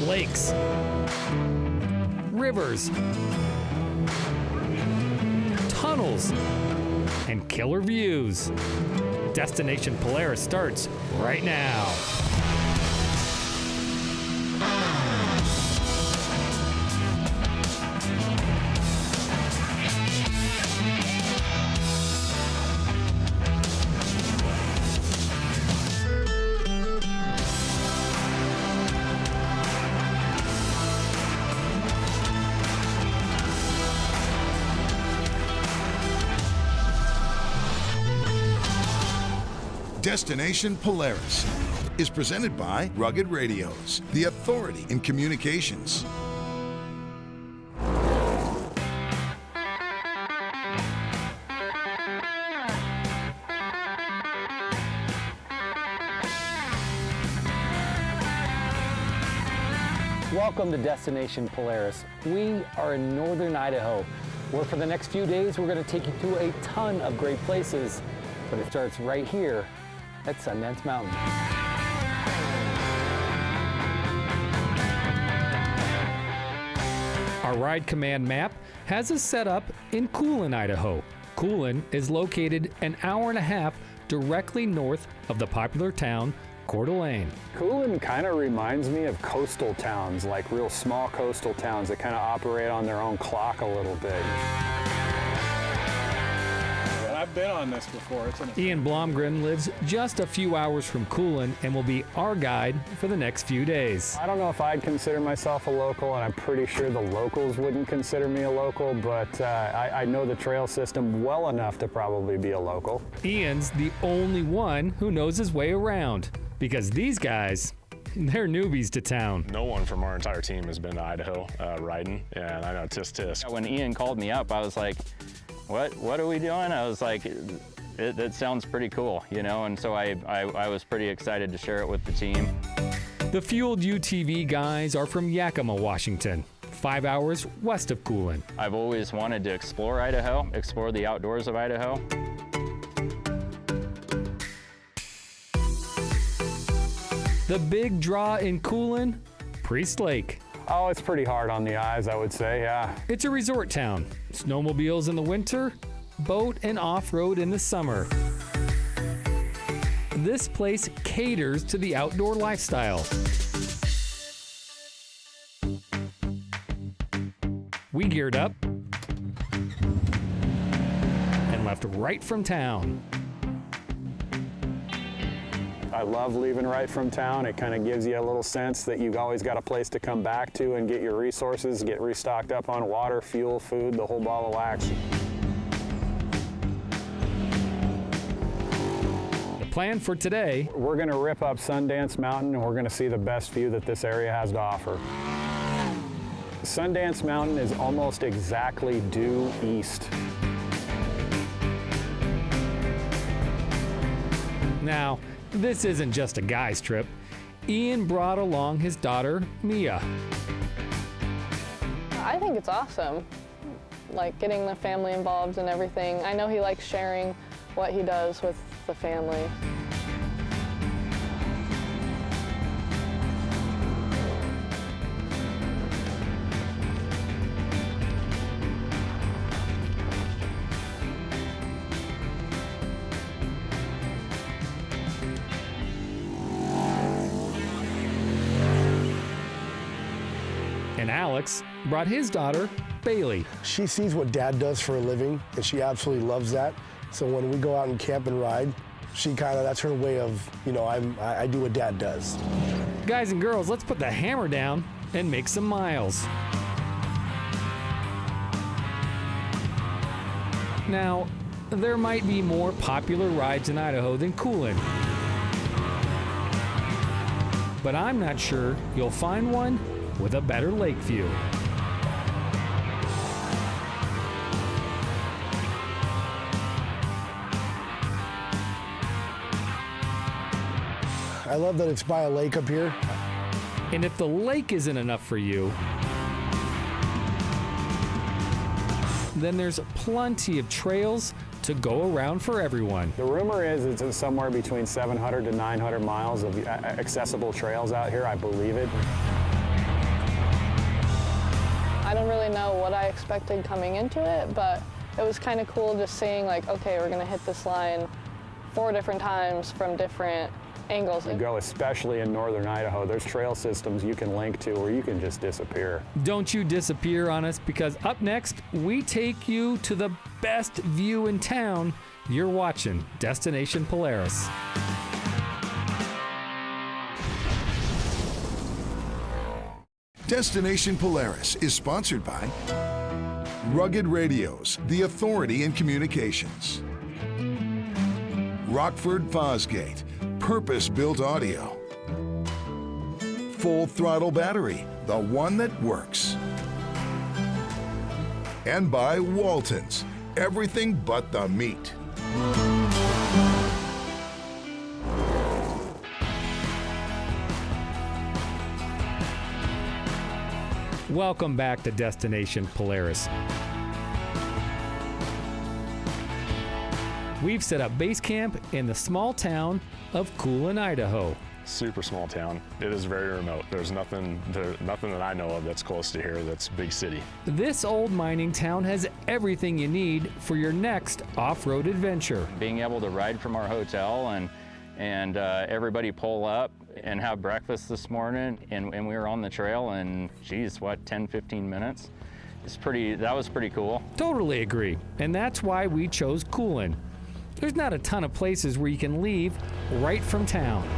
lakes, rivers, tunnels, and killer views. Destination Polaris starts right now. Destination Polaris is presented by Rugged Radios, the authority in communications. Welcome to Destination Polaris. We are in northern Idaho, where for the next few days we're going to take you to a ton of great places, but it starts right here at Sundance Mountain. Our ride command map has us set up in Coolin, Idaho. Coolin is located an hour and a half directly north of the popular town Coeur d'Alene. Coolin kind of reminds me of coastal towns, like real small coastal towns that kind of operate on their own clock a little bit. I've been on this before. Ian Blomgren lives just a few hours from Coolin and will be our guide for the next few days. I don't know if I'd consider myself a local, and I'm pretty sure the locals wouldn't consider me a local, but I know the trail system well enough to probably be a local. Ian's the only one who knows his way around, because these guys, they're newbies to town. No one from our entire team has been to Idaho riding, and I know tisk. When Ian called me up, I was like, what are we doing? I was like, it sounds pretty cool, you know, and so I was pretty excited to share it with the team. The fueled UTV guys are from Yakima, Washington, 5 hours west of Coolin. I've always wanted to explore Idaho, explore the outdoors of Idaho. The big draw in Coolin, Priest Lake. Oh, it's pretty hard on the eyes, I would say, yeah. It's a resort town. Snowmobiles in the winter, boat and off-road in the summer. This place caters to the outdoor lifestyle. We geared up and left right from town. I love leaving right from town. It kind of gives you a little sense that you've always got a place to come back to and get your resources, get restocked up on water, fuel, food, the whole ball of wax. The plan for today: we're going to rip up Sundance Mountain and we're going to see the best view that this area has to offer. Sundance Mountain is almost exactly due east. Now, this isn't just a guy's trip. Ian brought along his daughter, Mia. I think it's awesome, like getting the family involved and everything. I know he likes sharing what he does with the family. And Alex brought his daughter, Bailey. She sees what Dad does for a living, and she absolutely loves that. So when we go out and camp and ride, that's her way of, I do what Dad does. Guys and girls, let's put the hammer down and make some miles. Now, there might be more popular rides in Idaho than Coolin, but I'm not sure you'll find one with a better lake view. I love that it's by a lake up here. And if the lake isn't enough for you, then there's plenty of trails to go around for everyone. The rumor is it's somewhere between 700 to 900 miles of accessible trails out here. I believe it. I don't really know what I expected coming into it, but it was kind of cool just seeing like, okay, we're gonna hit this line 4 different times from different angles. You go, especially in northern Idaho, there's trail systems you can link to where you can just disappear. Don't you disappear on us, because up next, we take you to the best view in town. You're watching Destination Polaris. Destination Polaris is sponsored by Rugged Radios, the authority in communications. Rockford Fosgate, purpose-built audio. Full Throttle Battery, the one that works. And by Walton's, everything but the meat. Welcome back to Destination Polaris. We've set up base camp in the small town of Coolin, Idaho. Super small town. It is very remote. There's nothing that I know of that's close to here that's big city. This old mining town has everything you need for your next off-road adventure. Being able to ride from our hotel and everybody pull up and have breakfast this morning, and we were on the trail in, geez, what, 10, 15 minutes? That was pretty cool. Totally agree. And that's why we chose Coolin. There's not a ton of places where you can leave right from town.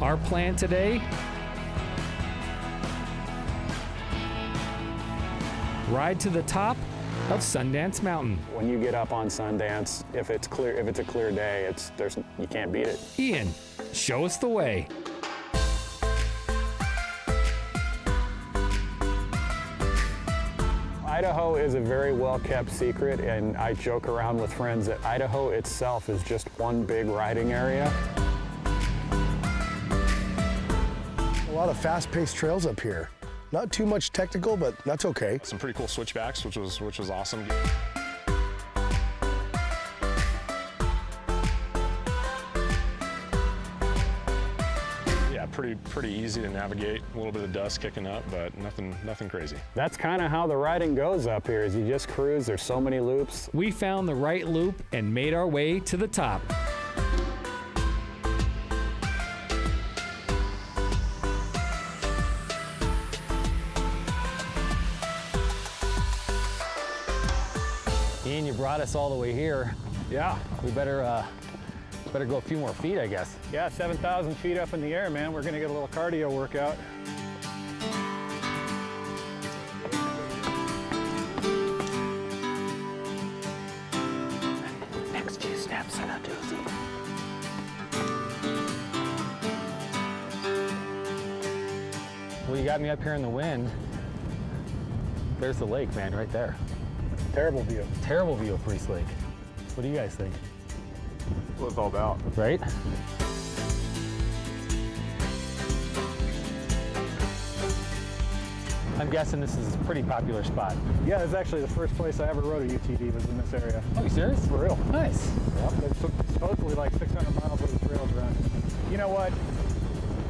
Our plan today: ride to the top of Sundance Mountain. When you get up on Sundance, if it's a clear day, you can't beat it. Ian, show us the way. Idaho is a very well-kept secret, and I joke around with friends that Idaho itself is just one big riding area. A lot of fast-paced trails up here. Not too much technical, but that's okay. Some pretty cool switchbacks, which was awesome. Yeah, pretty easy to navigate. A little bit of dust kicking up, but nothing crazy. That's kind of how the riding goes up here, is you just cruise. There's so many loops. We found the right loop and made our way to the top. Ian, you brought us all the way here. Yeah. We better go a few more feet, I guess. Yeah, 7,000 feet up in the air, man. We're gonna get a little cardio workout. Next few steps and a doozy. Well, you got me up here in the wind. There's the lake, man, right there. Terrible view. Terrible view of Priest Lake. What do you guys think? What it's all about. Right? I'm guessing this is a pretty popular spot. Yeah, it's actually the first place I ever rode a UTV was in this area. Oh, you serious? For real. Nice. Yep, there's supposedly like 600 miles of the trails run. You know what?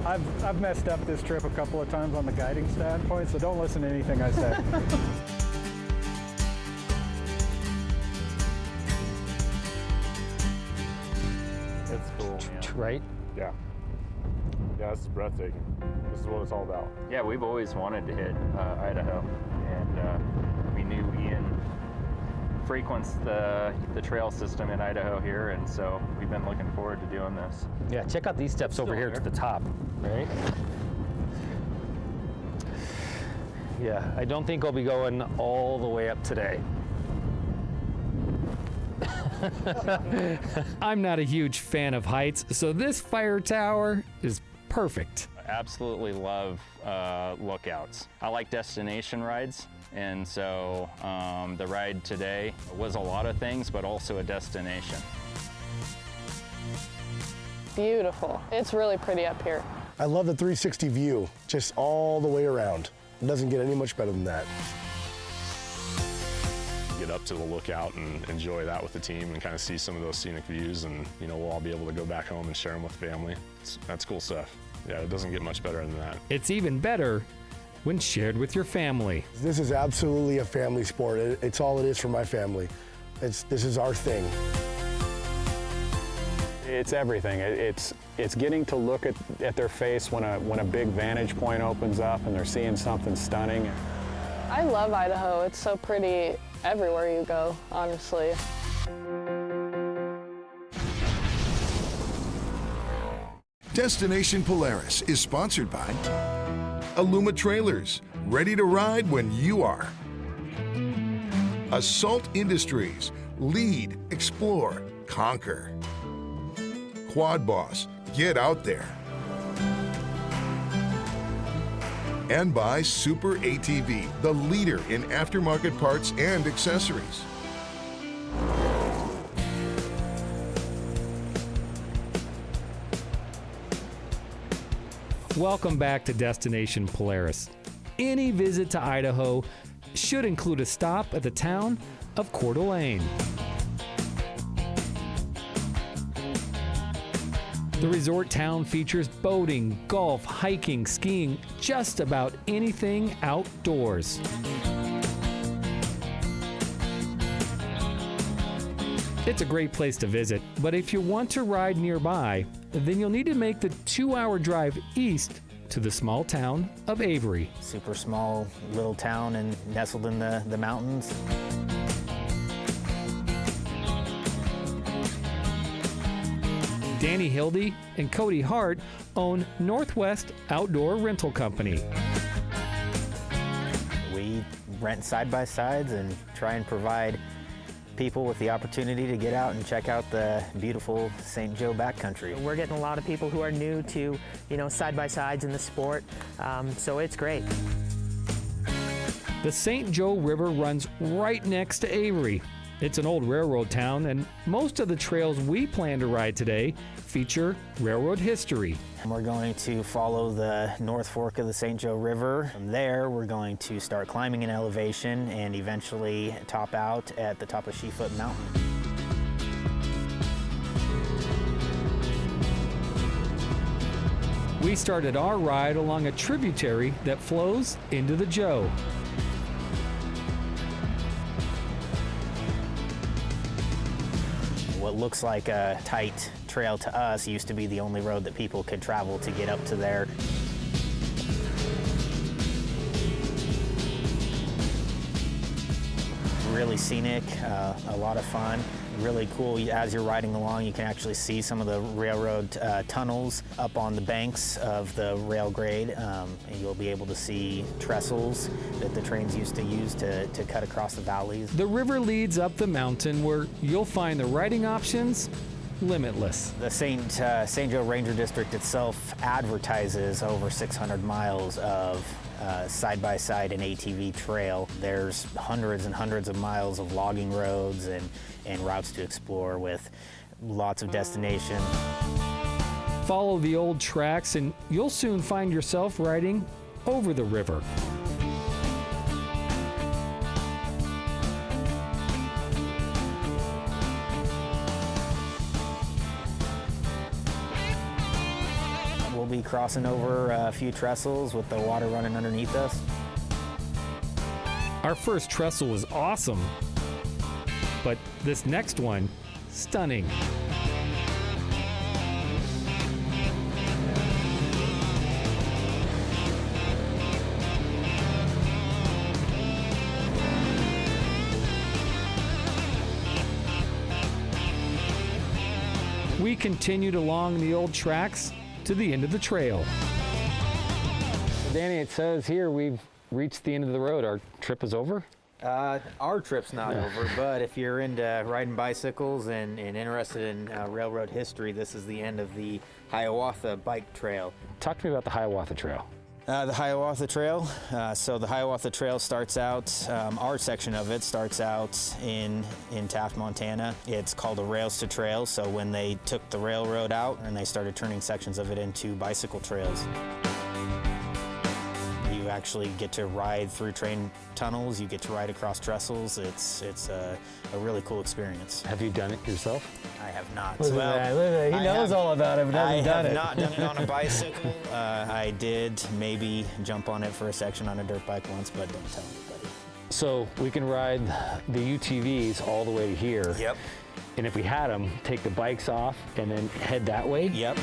I've messed up this trip a couple of times on the guiding standpoint, so don't listen to anything I say. It's cool. Right? Yeah. Yeah, this is breathtaking. This is what it's all about. Yeah, we've always wanted to hit Idaho, and we knew Ian frequents the trail system in Idaho here, and so we've been looking forward to doing this. Yeah, check out these steps over here to the top, right? Yeah, I don't think I'll be going all the way up today. I'm not a huge fan of heights, so this fire tower is perfect. I absolutely love lookouts. I like destination rides, and so the ride today was a lot of things, but also a destination. Beautiful. It's really pretty up here. I love the 360 view, just all the way around. It doesn't get any much better than that. get up to the lookout and enjoy that with the team and kind of see some of those scenic views, and we'll all be able to go back home and share them with family. That's cool stuff. Yeah, it doesn't get much better than that. It's even better when shared with your family. This is absolutely a family sport. It's all it is for my family. This is our thing. It's everything. It's getting to look at their face when a big vantage point opens up and they're seeing something stunning. I love Idaho. It's so pretty everywhere you go, honestly. Destination Polaris is sponsored by Aluma Trailers, ready to ride when you are. Assault Industries, lead, explore, conquer. Quad Boss, get out there. And by Super ATV, the leader in aftermarket parts and accessories. Welcome back to Destination Polaris. Any visit to Idaho should include a stop at the town of Coeur d'Alene. The resort town features boating, golf, hiking, skiing, just about anything outdoors. It's a great place to visit, but if you want to ride nearby, then you'll need to make the 2-hour drive east to the small town of Avery. Super small little town and nestled in the mountains. Danny Hildy and Cody Hart own Northwest Outdoor Rental Company. We rent side-by-sides and try and provide people with the opportunity to get out and check out the beautiful St. Joe backcountry. We're getting a lot of people who are new to, side-by-sides in the sport, so it's great. The St. Joe River runs right next to Avery. It's an old railroad town, and most of the trails we plan to ride today feature railroad history. We're going to follow the North Fork of the St. Joe River. From there, we're going to start climbing in elevation and eventually top out at the top of Sheefoot Mountain. We started our ride along a tributary that flows into the Joe. What looks like a tight trail to us used to be the only road that people could travel to get up to there. Really scenic, a lot of fun. Really cool, as you're riding along, you can actually see some of the railroad tunnels up on the banks of the rail grade, and you'll be able to see trestles that the trains used to use to cut across the valleys. The river leads up the mountain where you'll find the riding options limitless. The St. Joe Ranger District itself advertises over 600 miles of side-by-side and ATV trail. There's hundreds and hundreds of miles of logging roads and routes to explore with lots of destinations. Follow the old tracks and you'll soon find yourself riding over the river. We'll be crossing over a few trestles with the water running underneath us. Our first trestle was awesome, but this next one, stunning. We continued along the old tracks to the end of the trail. Danny, it says here we've reached the end of the road. Our trip is over? Our trip's not over, but if you're into riding bicycles and interested in railroad history, this is the end of the Hiawatha Bike Trail. Talk to me about the Hiawatha Trail. The Hiawatha Trail, so the Hiawatha Trail starts out, our section of it starts out in Taft, Montana. It's called a rails to trail, so when they took the railroad out and they started turning sections of it into bicycle trails. You You actually get to ride through train tunnels. You get to ride across trestles. It's a really cool experience. Have you done it yourself? I have not. Look at that, look at that. He knows all about it, but hasn't done it. I have not done it on a bicycle. I did maybe jump on it for a section on a dirt bike once, but don't tell anybody. So we can ride the UTVs all the way to here. Yep. And if we had them, take the bikes off and then head that way? Yep.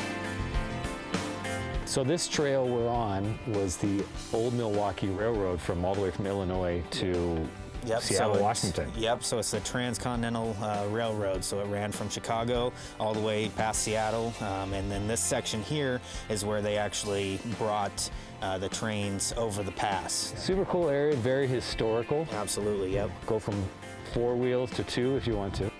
So this trail we're on was the old Milwaukee Railroad from all the way from Illinois to Seattle, Washington. Yep, so it's the Transcontinental Railroad. So it ran from Chicago all the way past Seattle. And then this section here is where they actually brought the trains over the pass. Super cool area, very historical. Absolutely, yep. Go from 4 wheels to 2 if you want to.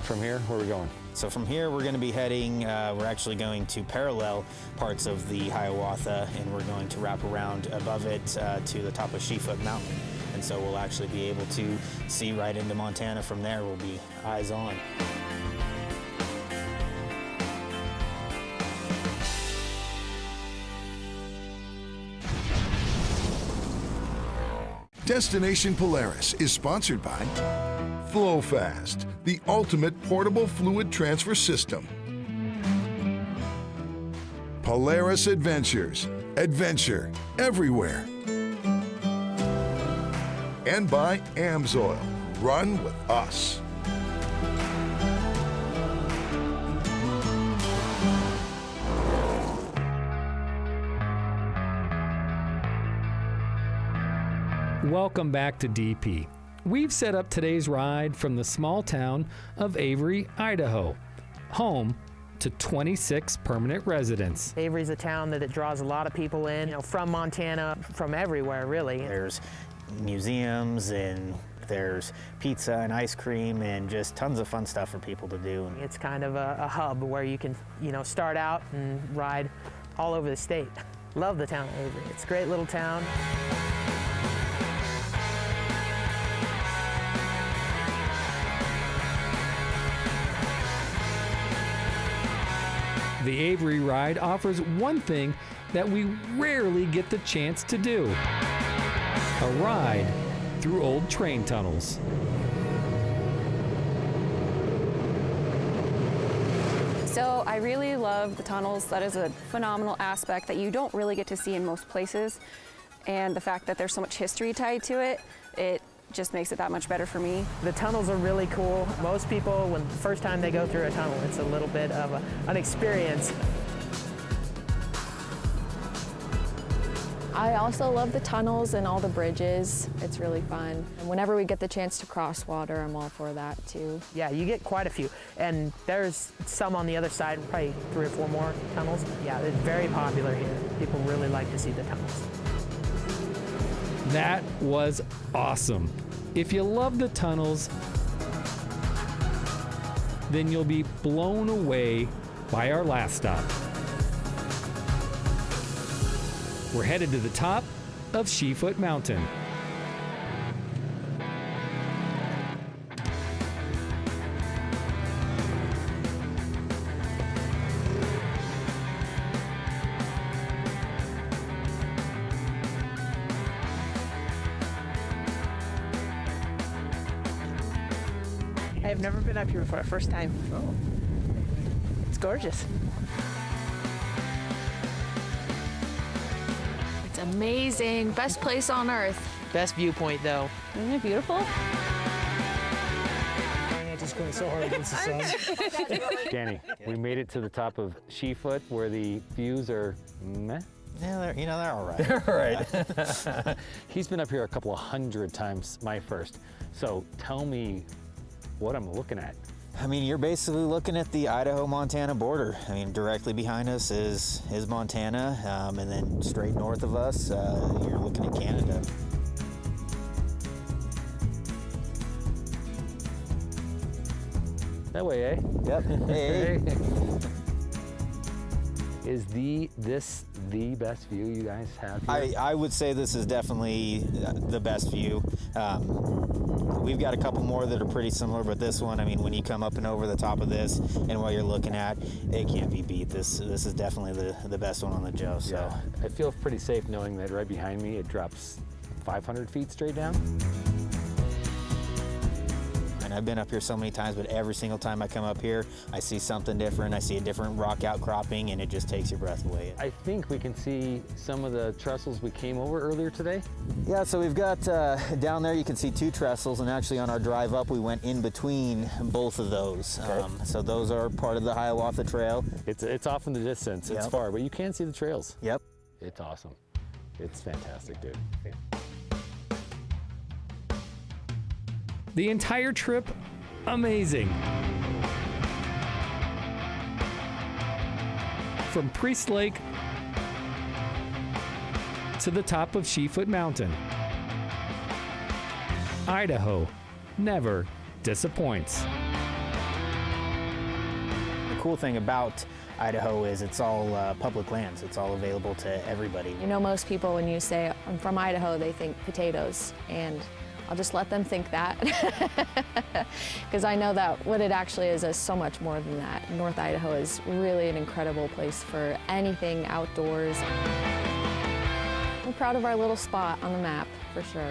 From here, where are we going? So from here, we're going to be heading, we're actually going to parallel parts of the Hiawatha, and we're going to wrap around above it to the top of Sheefoot Mountain. And so we'll actually be able to see right into Montana from there. We'll be eyes on. Destination Polaris is sponsored by FlowFast, the ultimate portable fluid transfer system. Polaris Adventures, adventure everywhere. And by AMSOIL, run with us. Welcome back to DP. We've set up today's ride from the small town of Avery, Idaho, home to 26 permanent residents. Avery's a town that it draws a lot of people in, from Montana, from everywhere, really. There's museums and there's pizza and ice cream and just tons of fun stuff for people to do. It's kind of a hub where you can, start out and ride all over the state. Love the town of Avery. It's a great little town. The Avery ride offers one thing that we rarely get the chance to do: a ride through old train tunnels. So I really love the tunnels. That is a phenomenal aspect that you don't really get to see in most places. And the fact that there's so much history tied to it, it just makes it that much better for me. The tunnels are really cool. Most people, when the first time they go through a tunnel, it's a little bit of an experience. I also love the tunnels and all the bridges. It's really fun. And whenever we get the chance to cross water, I'm all for that too. Yeah, you get quite a few. And there's some on the other side, probably 3 or 4 more tunnels. Yeah, it's very popular here. People really like to see the tunnels. That was awesome. If you love the tunnels, then you'll be blown away by our last stop. We're headed to the top of Sheefoot Mountain. I've never been up here before, first time. Oh. It's gorgeous. It's amazing. Best place on earth. Best viewpoint, though. Isn't it beautiful? I'm just going so hard against the sun. Danny, we made it to the top of Sheefoot where the views are meh. Yeah, they're all right. They're all right. He's been up here a couple of 100 times, my first. So tell me what I'm looking at. I mean, you're basically looking at the Idaho-Montana border. I mean, directly behind us is Montana, and then straight north of us, you're looking at Canada. That way, eh? Yep. Hey. Is this the best view you guys have here? I would say this is definitely the best view. We've got a couple more that are pretty similar, but this one, I mean, when you come up and over the top of this and what you're looking at, it can't be beat. This is definitely the best one on the Joe. So yeah, I feel pretty safe knowing that right behind me it drops 500 feet straight down. And I've been up here so many times, but every single time I come up here, I see something different. I see a different rock outcropping, and it just takes your breath away. I think we can see some of the trestles we came over earlier today. Yeah, so we've got down there, you can see 2 trestles, and actually on our drive up, we went in between both of those. Okay. So those are part of the Hiawatha Trail. It's off in the distance, it's far, but you can see the trails. Yep. It's awesome. It's fantastic, dude. The entire trip, amazing. From Priest Lake to the top of Shefoot Mountain, Idaho never disappoints. The cool thing about Idaho is it's all public lands. It's all available to everybody. You know, most people, when you say, I'm from Idaho, they think potatoes, and I'll just let them think that, because I know that what it actually is so much more than that. North Idaho is really an incredible place for anything outdoors. We're proud of our little spot on the map, for sure.